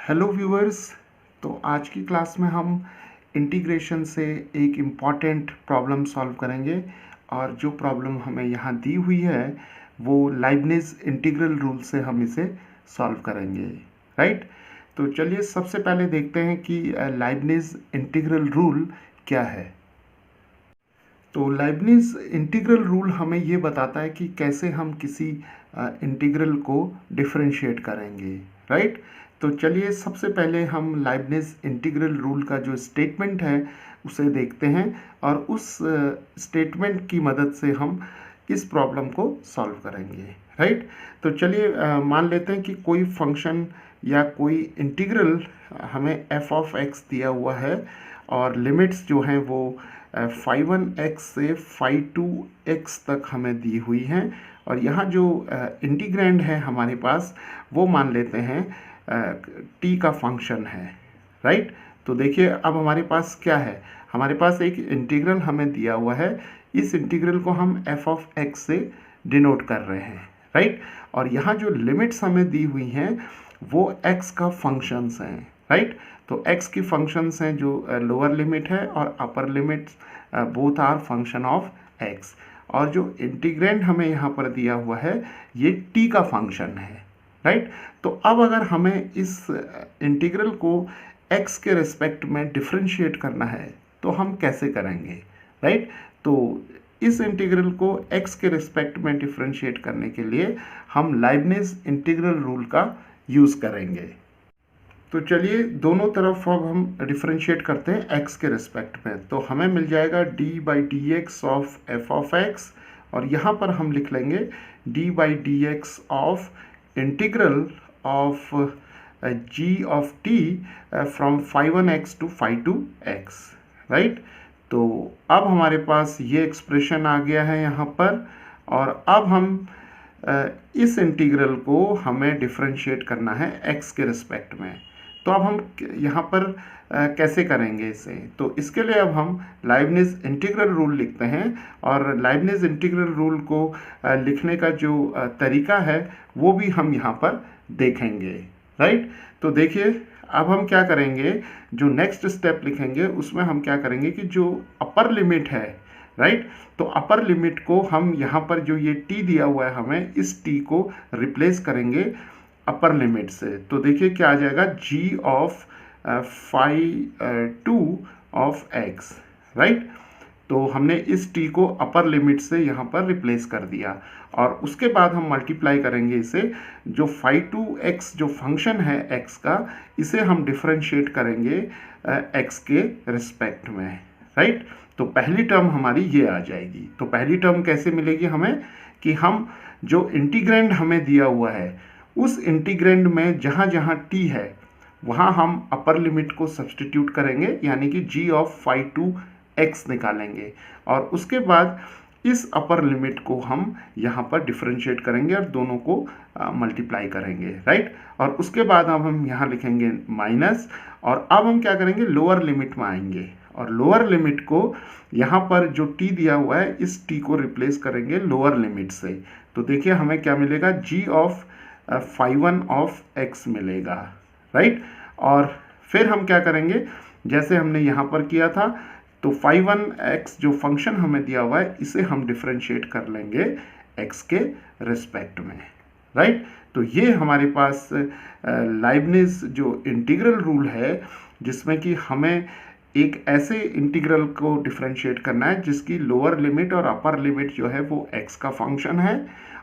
Hello viewers. तो आज की क्लास में हम इंटीग्रेशन से एक इम्पॉर्टेंट प्रॉब्लम सॉल्व करेंगे और जो प्रॉब्लम हमें यहाँ दी हुई है वो लाइबनिज इंटीग्रल रूल से हम इसे सॉल्व करेंगे। राइट। तो चलिए सबसे पहले देखते हैं कि लाइबनिज इंटीग्रल रूल क्या है। तो लाइबनिज इंटीग्रल रूल हमें ये बताता है कि कैसे हम किसी इंटीग्रल को डिफरेंशिएट करेंगे। राइट। तो चलिए सबसे पहले हम लाइबनिज इंटीग्रल रूल का जो स्टेटमेंट है उसे देखते हैं और उस स्टेटमेंट की मदद से हम इस प्रॉब्लम को सॉल्व करेंगे। राइट। तो चलिए मान लेते हैं कि कोई फंक्शन या कोई इंटीग्रल हमें एफ ऑफ एक्स दिया हुआ है और लिमिट्स जो हैं वो 1x से 2x तक हमें दी हुई हैं और यहाँ जो इंटीग्रैंड है हमारे पास वो मान लेते हैं t का फंक्शन है। राइट। तो देखिए अब हमारे पास क्या है, हमारे पास एक इंटीग्रल हमें दिया हुआ है, इस इंटीग्रल को हम f ऑफ x से डिनोट कर रहे हैं। राइट। और यहाँ जो लिमिट्स हमें दी हुई हैं वो x का फंक्शंस हैं। राइट। तो x की फंक्शंस हैं जो लोअर लिमिट है और upper limit both are function of x और जो इंटीग्रैंड हमें यहाँ पर दिया हुआ है ये t का फंक्शन है। राइट। तो अब अगर हमें इस इंटीग्रल को x के रिस्पेक्ट में डिफरेंशिएट करना है तो हम कैसे करेंगे। राइट। तो इस इंटीग्रल को x के रिस्पेक्ट में डिफरेंशिएट करने के लिए हम लाइबनिज इंटीग्रल रूल का यूज़ करेंगे। तो चलिए दोनों तरफ अब हम डिफरेंशिएट करते हैं x के रिस्पेक्ट में। तो हमें मिल जाएगा d/dx of f of x और यहाँ पर हम लिख लेंगे d/dx of integral of g of t from 1x to 2x। Right. तो अब हमारे पास ये एक्सप्रेशन आ गया है यहाँ पर और अब हम इस इंटीग्रल को हमें डिफरेंशिएट करना है x के रिस्पेक्ट में। तो अब हम यहाँ पर कैसे करेंगे इसे, तो इसके लिए अब हम लाइबनिज इंटीग्रल रूल लिखते हैं और लाइबनिज इंटीग्रल रूल को लिखने का जो तरीका है वो भी हम यहाँ पर देखेंगे। राइट। तो देखिए अब हम क्या करेंगे, जो नेक्स्ट स्टेप लिखेंगे उसमें हम क्या करेंगे कि जो अपर लिमिट है, राइट, तो अपर लिमिट को हम यहाँ पर जो ये t दिया हुआ है हमें इस t को रिप्लेस करेंगे अपर लिमिट से। तो देखिए क्या आ जाएगा g of 2 of x। Right. तो हमने इस t को अपर लिमिट से यहाँ पर रिप्लेस कर दिया और उसके बाद हम मल्टीप्लाई करेंगे इसे, जो 2x जो फंक्शन है x का, इसे हम डिफरेंशिएट करेंगे x के रिस्पेक्ट में। राइट। तो पहली टर्म हमारी ये आ जाएगी। तो पहली टर्म कैसे मिलेगी हमें कि हम जो इंटीग्रैंड हमें दिया हुआ है उस इंटीग्रैंड में जहाँ जहाँ t है वहाँ हम अपर लिमिट को सब्सटीट्यूट करेंगे यानी कि g ऑफ 2x निकालेंगे और उसके बाद इस अपर लिमिट को हम यहाँ पर डिफरेंशिएट करेंगे और दोनों को मल्टीप्लाई करेंगे। राइट। और उसके बाद अब हम यहाँ लिखेंगे माइनस और अब हम क्या करेंगे, लोअर लिमिट में आएंगे और लोअर लिमिट को यहाँ पर जो t दिया हुआ है इस t को रिप्लेस करेंगे लोअर लिमिट से। तो देखिए हमें क्या मिलेगा, g ऑफ 1 ऑफ x मिलेगा। राइट। और फिर हम क्या करेंगे, जैसे हमने यहाँ पर किया था, तो 1x जो फंक्शन हमें दिया हुआ है इसे हम डिफरेंशिएट कर लेंगे x के रिस्पेक्ट में। राइट। तो ये हमारे पास लाइबनिज जो इंटीग्रल रूल है जिसमें कि हमें एक ऐसे इंटीग्रल को डिफरेंशिएट करना है जिसकी लोअर लिमिट और अपर लिमिट जो है वो x का फंक्शन है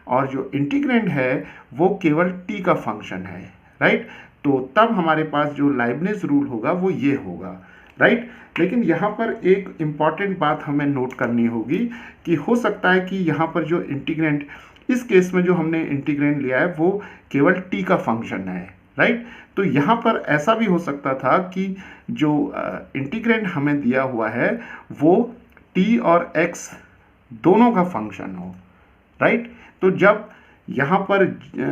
और जो इंटीग्रैंड है वो केवल t का फंक्शन है। राइट। तो तब हमारे पास जो लाइबनिज रूल होगा वो ये होगा। राइट। लेकिन यहाँ पर एक इम्पॉर्टेंट बात हमें नोट करनी होगी कि हो सकता है कि यहाँ पर जो इंटीग्रैंड, इस केस में जो हमने इंटीग्रैंड लिया है वो केवल t का फंक्शन है। राइट। तो यहाँ पर ऐसा भी हो सकता था कि जो इंटीग्रैंड हमें दिया हुआ है वो t और x दोनों का फंक्शन हो। राइट। तो जब यहाँ पर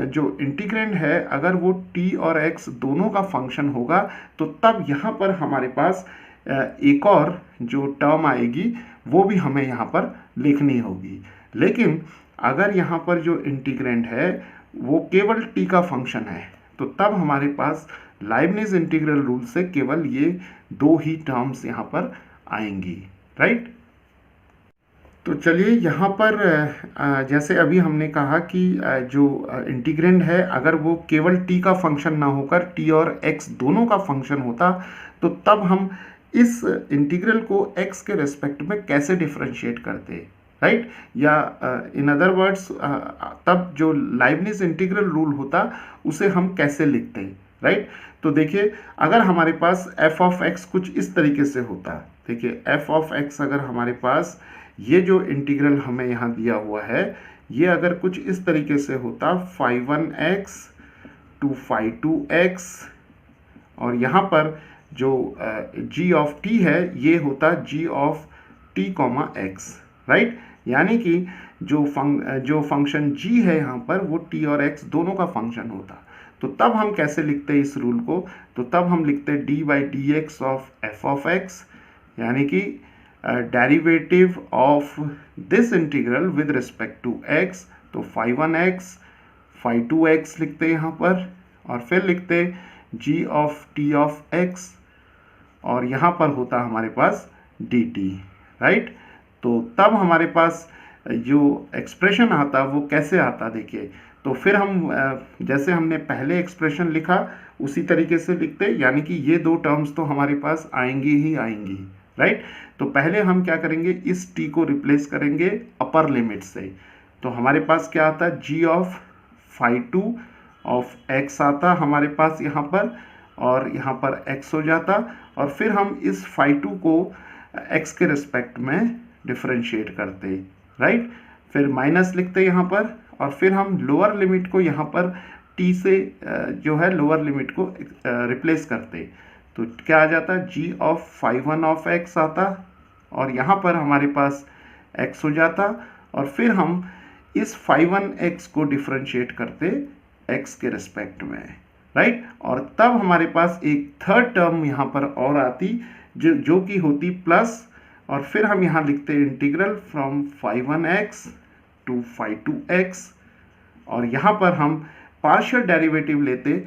जो इंटीग्रैंड है अगर वो t और x दोनों का फंक्शन होगा तो तब यहाँ पर हमारे पास एक और जो टर्म आएगी वो भी हमें यहाँ पर लिखनी होगी। लेकिन अगर यहाँ पर जो इंटीग्रैंड है वो केवल t का फंक्शन है तो तब हमारे पास लाइबनिज इंटीग्रल रूल से केवल ये दो ही टर्म्स यहाँ पर आएंगी, राइट। तो चलिए यहाँ पर जैसे अभी हमने कहा कि जो इंटीग्रेंड है अगर वो केवल t का फंक्शन ना होकर t और x दोनों का फंक्शन होता तो तब हम इस इंटीग्रल को x के रेस्पेक्ट में कैसे डिफरेंशिएट करते, राइट। या इन अदर वर्ड्स तब जो लाइबनिज इंटीग्रल रूल होता उसे हम कैसे लिखते, राइट। तो देखिए अगर हमारे पास f ऑफ x कुछ इस तरीके से होता, देखिए f ऑफ x अगर हमारे पास ये जो इंटीग्रल हमें यहाँ दिया हुआ है ये अगर कुछ इस तरीके से होता phi1x to phi2x और यहाँ पर जो g ऑफ t है ये होता g of t, x, right. यानी कि जो फंक्शन g है यहाँ पर वो t और x दोनों का फंक्शन होता। तो तब हम कैसे लिखते हैं इस रूल को, तो तब हम लिखते हैं d by dx of f of x, यानी कि derivative of this integral with respect to x, तो phi1x phi2x लिखते हैं यहाँ पर और फिर लिखते g of t of x और यहाँ पर होता हमारे पास dt, राइट। तो तब हमारे पास जो एक्सप्रेशन आता वो कैसे आता देखिए, तो फिर हम जैसे हमने पहले एक्सप्रेशन लिखा उसी तरीके से लिखते, यानी कि ये दो टर्म्स तो हमारे पास आएंगी ही आएंगी, राइट। तो पहले हम क्या करेंगे, इस t को रिप्लेस करेंगे अपर लिमिट से, तो हमारे पास क्या आता है g of phi2 of x आता हमारे पास यहाँ पर और यहाँ पर x हो जाता और फिर हम इस phi2 को x के रिस्पेक्ट में डिफरेंशिएट करते, राइट। फिर माइनस लिखते यहाँ पर और फिर हम लोअर लिमिट को यहाँ पर t से जो है लोअर लिमिट को रिप्लेस करते, तो क्या आ जाता है g of phi1 of x आता और यहाँ पर हमारे पास x हो जाता और फिर हम इस phi1x को डिफरेंशिएट करते x के रिस्पेक्ट में, राइट। और तब हमारे पास एक थर्ड टर्म यहाँ पर और आती जो कि होती प्लस और फिर हम यहाँ लिखते हैं integral from phi1x to phi2x और यहाँ पर हम पार्शियल डेरिवेटिव लेते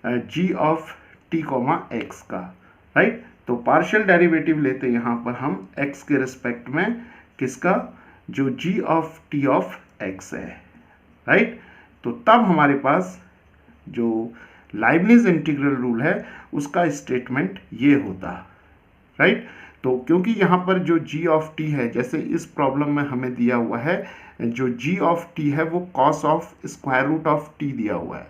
g ऑफ t, x का, राइट। तो पार्शियल डेरिवेटिव लेते यहाँ पर हम x के रिस्पेक्ट में किसका, जो g of t of x है, राइट। तो तब हमारे पास जो लाइबनिज इंटीग्रल रूल है उसका स्टेटमेंट ये होता, राइट। तो क्योंकि यहाँ पर जो g ऑफ t है जैसे इस प्रॉब्लम में हमें दिया हुआ है जो g ऑफ t है वो cos of square root of t दिया हुआ है,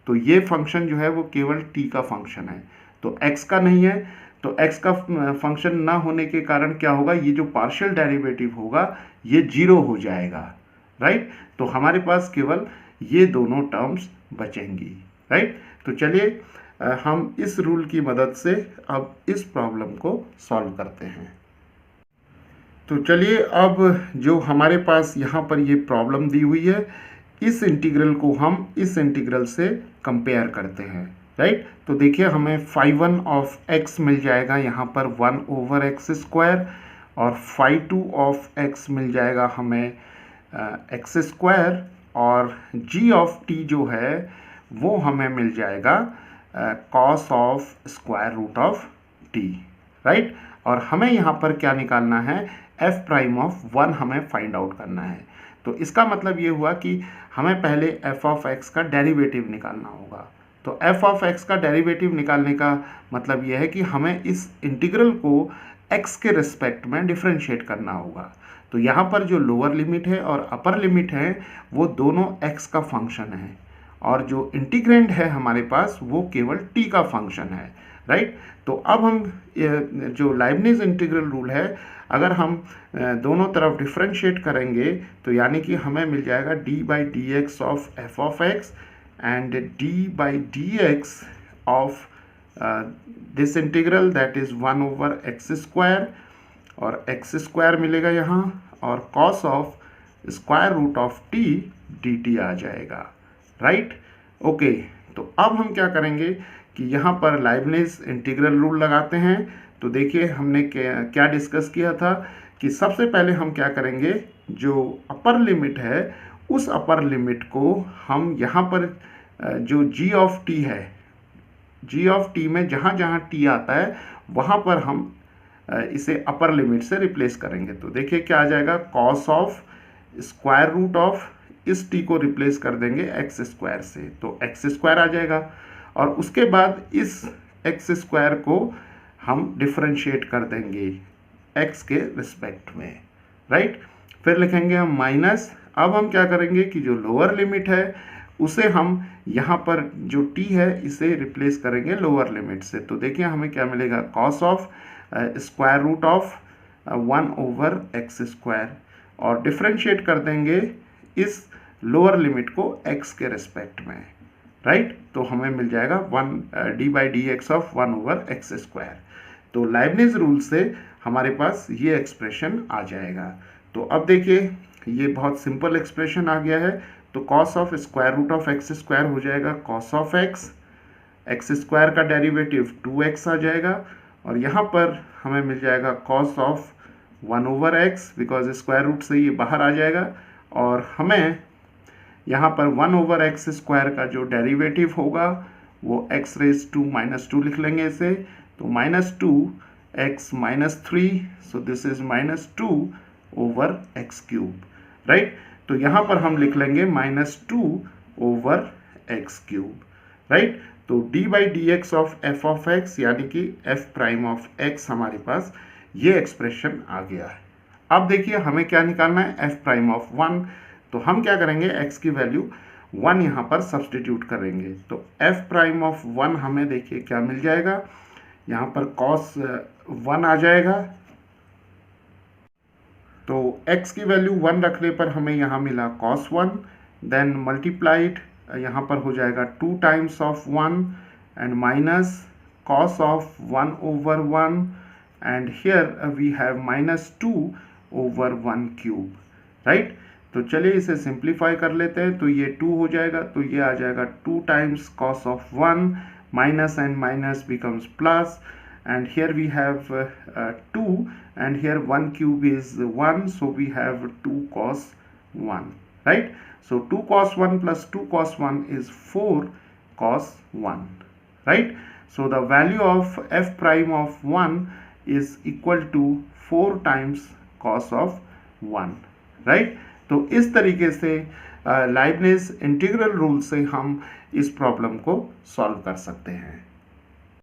तो ये फंक्शन जो है वो केवल t का फंक्शन है, तो x का नहीं है। तो x का फंक्शन ना होने के कारण क्या होगा, ये जो पार्शियल डेरिवेटिव होगा ये 0 हो जाएगा, राइट। तो हमारे पास केवल ये दोनों टर्म्स बचेंगी, राइट। तो चलिए हम इस रूल की मदद से अब इस प्रॉब्लम को सॉल्व करते हैं। तो चलिए अब जो हमारे पास यहाँ पर ये प्रॉब्लम दी हुई है इस इंटीग्रल को हम इस इंटीग्रल से कंपेयर करते हैं, राइट। तो देखिए हमें phi1 ऑफ x मिल जाएगा यहाँ पर 1/x² और phi2 ऑफ x मिल जाएगा हमें x² और g ऑफ t जो है वो हमें मिल जाएगा cos of square root of t, right. और हमें यहाँ पर क्या निकालना है, f प्राइम ऑफ 1 हमें फाइंड आउट करना है। तो इसका मतलब ये हुआ कि हमें पहले f ऑफ x का डेरिवेटिव निकालना होगा। तो f ऑफ x का डेरिवेटिव निकालने का मतलब ये है कि हमें इस इंटीग्रल को x के रिस्पेक्ट में डिफरेंशिएट करना होगा। तो यहाँ पर जो लोअर लिमिट है और अपर लिमिट है वो दोनों x का फंक्शन है और जो इंटीग्रेंड है हमारे पास वो केवल t का फंक्शन है, राइट। तो अब हम जो लाइबनिज इंटीग्रल रूल है अगर हम दोनों तरफ डिफरेंशिएट करेंगे तो यानी कि हमें मिल जाएगा d by dx of f of x and d by dx of this integral that is 1/x² और x² मिलेगा यहाँ और cos of square root of t dt आ जाएगा, राइट। ओके, तो अब हम क्या करेंगे कि यहाँ पर लाइबनिज इंटीग्रल रूल लगाते हैं। तो देखिए हमने क्या डिस्कस किया था कि सबसे पहले हम क्या करेंगे, जो अपर लिमिट है उस अपर लिमिट को हम यहाँ पर जो g ऑफ t है जी ऑफ टी में जहाँ जहाँ टी आता है वहाँ पर हम इसे अपर लिमिट से रिप्लेस करेंगे। तो देखिए क्या आ जाएगा, cos of square root of इस टी को रिप्लेस कर देंगे एक्स स्क्वायर से, तो एक्स स्क्वायर आ जाएगा। और उसके बाद इस एक्स स्क्वायर को हम डिफरेंशिएट कर देंगे एक्स के रिस्पेक्ट में, राइट। फिर लिखेंगे हम माइनस, अब हम क्या करेंगे कि जो लोअर लिमिट है उसे हम यहाँ पर जो t है इसे रिप्लेस करेंगे लोअर लिमिट से। तो देखिए हमें क्या मिलेगा, cos of square root of 1 over x square, और डिफरेंशिएट कर देंगे इस लोअर लिमिट को x के रिस्पेक्ट में, राइट। तो हमें मिल जाएगा 1 d by d x of 1 over x square. तो लाइबनिज रूल से हमारे पास ये एक्सप्रेशन आ जाएगा। तो अब देखिए ये बहुत सिंपल एक्सप्रेशन आ गया है। तो cos of square root of x square हो जाएगा cos of x, x square का डेरिवेटिव 2x आ जाएगा, और यहाँ पर हमें मिल जाएगा cos of 1 over x, because square root से ये बाहर आ जाएगा, और हमें यहाँ पर 1 ओवर एक्स स्क्वायर का जो डेरिवेटिव होगा वो एक्स रेज टू -2 लिख लेंगे इसे। तो -2x -3, so this is -2 over x cube, right. तो यहाँ पर हम लिख लेंगे -2 ओवर एक्स क्यूब, राइट। तो d by d x of F of x यानी कि f प्राइम ऑफ x हमारे पास ये एक्सप्रेशन आ गया है। अब देखिए हमें क्या निकालना है, f प्राइम ऑफ 1। तो हम क्या करेंगे, x की वैल्यू 1 यहाँ पर सब्सटीट्यूट करेंगे। तो f प्राइम ऑफ 1 हमें देखिए क्या मिल जाएगा, यहाँ पर cos 1 आ जाएगा। तो x की वैल्यू 1 रखने पर हमें यहाँ मिला cos 1, देन मल्टीप्लाइड यहाँ पर हो जाएगा 2 times of 1 and minus cos of 1 over 1, and here we have -2 over 1 cube, right. तो चलिए इसे सिंप्लीफाई कर लेते हैं। तो ये 2 हो जाएगा, तो ये आ जाएगा 2 times cos of 1, minus and minus becomes plus, and here we have 2, and here 1 cube is 1, so we have 2 cos 1, right. So 2 cos 1 plus 2 cos 1 is 4 cos 1, right. So the value of f prime of 1 is equal to 4 times cos of 1, right. तो इस तरीके से Leibniz integral rule से हम इस problem को solve कर सकते हैं।